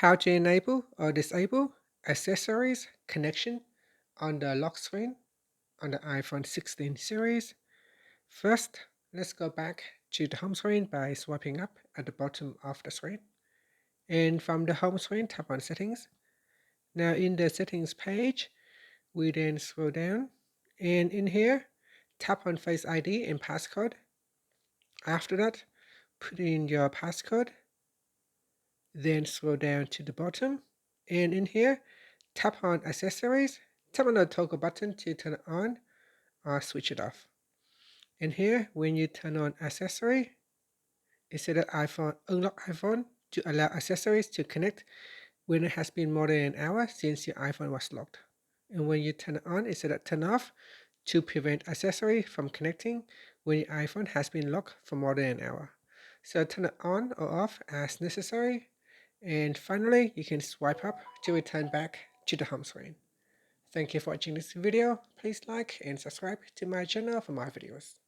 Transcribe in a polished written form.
How to enable or disable accessories connection on the lock screen on the iPhone 16 series. First, let's go back to the home screen by swiping up at the bottom of the screen. And from the home screen, tap on Settings. Now in the Settings page, we then scroll down, and in here, tap on Face ID and passcode. After that, put in your passcode, then scroll down to the bottom, and in here, tap on Accessories, tap on the toggle button to turn it on or switch it off. And here, when you turn on Accessory, it said that unlock iPhone to allow accessories to connect when it has been more than an hour since your iPhone was locked. And when you turn it on, it said that turn off to prevent accessory from connecting when your iPhone has been locked for more than an hour. So turn it on or off as necessary. And finally, you can swipe up to return back to the home screen. Thank you for watching this video. Please like and subscribe to my channel for more videos.